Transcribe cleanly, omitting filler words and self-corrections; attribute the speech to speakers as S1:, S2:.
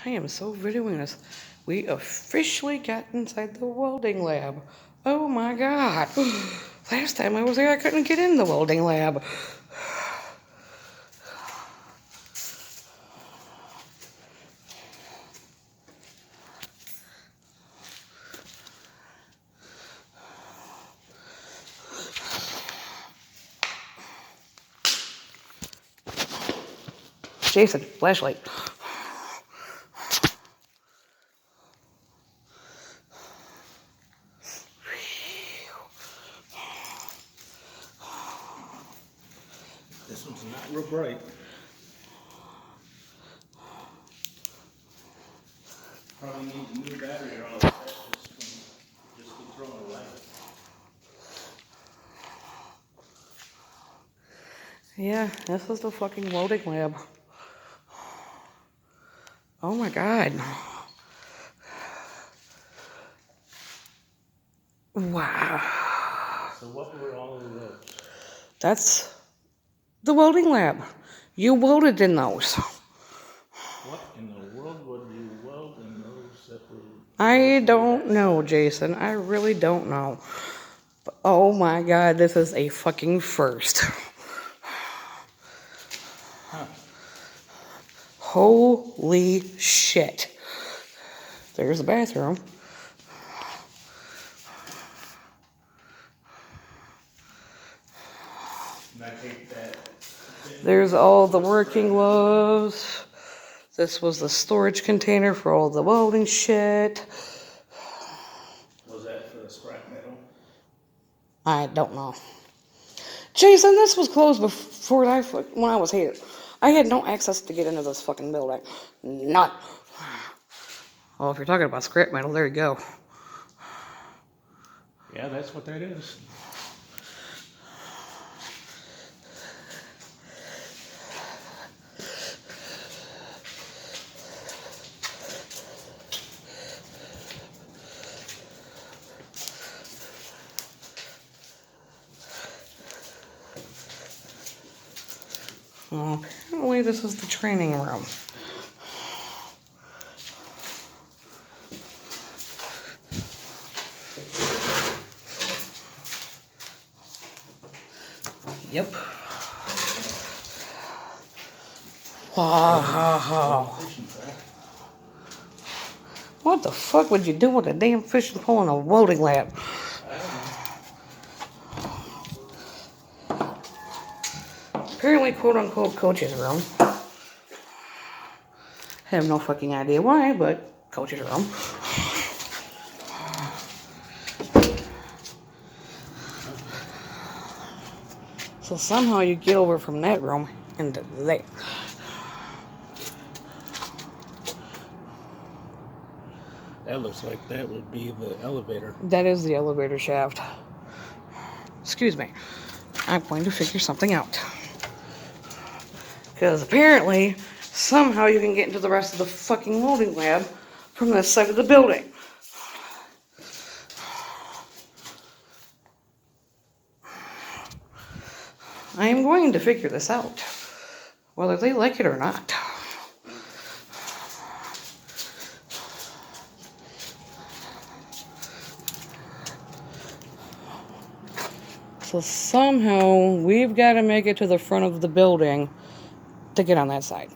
S1: I am so videoing this. We officially got inside the welding lab. Oh my god. Last time I was there, I couldn't get in the welding lab. Jason, flashlight.
S2: This one's not real bright. Probably need a new battery or all that. Just be thrown away.
S1: Yeah, this is the fucking welding lab. Oh my god. Wow.
S2: So what were all of those?
S1: That's the welding lab. You welded in those.
S2: What in the world would you weld in those that were...
S1: I don't know, Jason. I really don't know. But, oh my god, this is a fucking first.
S2: Huh.
S1: Holy shit. There's the bathroom.
S2: And I take that...
S1: There's all the working gloves. This was the storage container for all the welding shit.
S2: Was that for the scrap metal?
S1: I don't know. Jason, this was closed before when I was here. I had no access to get into this fucking building. None. Well, if you're talking about scrap metal, there you go.
S2: Yeah, that's what that is.
S1: Well, apparently this is the training room. Yep. Wow. What the fuck would you do with a damn fishing pole in a welding lab? Apparently, quote-unquote, coach's room. Have no fucking idea why, but coach's room. So somehow you get over from that room into there.
S2: That looks like that would be the elevator.
S1: That is the elevator shaft. Excuse me. I'm going to figure something out. Because apparently, somehow you can get into the rest of the fucking welding lab from this side of the building. I am going to figure this out, whether they like it or not. So somehow, we've got to make it to the front of the building to get on that side.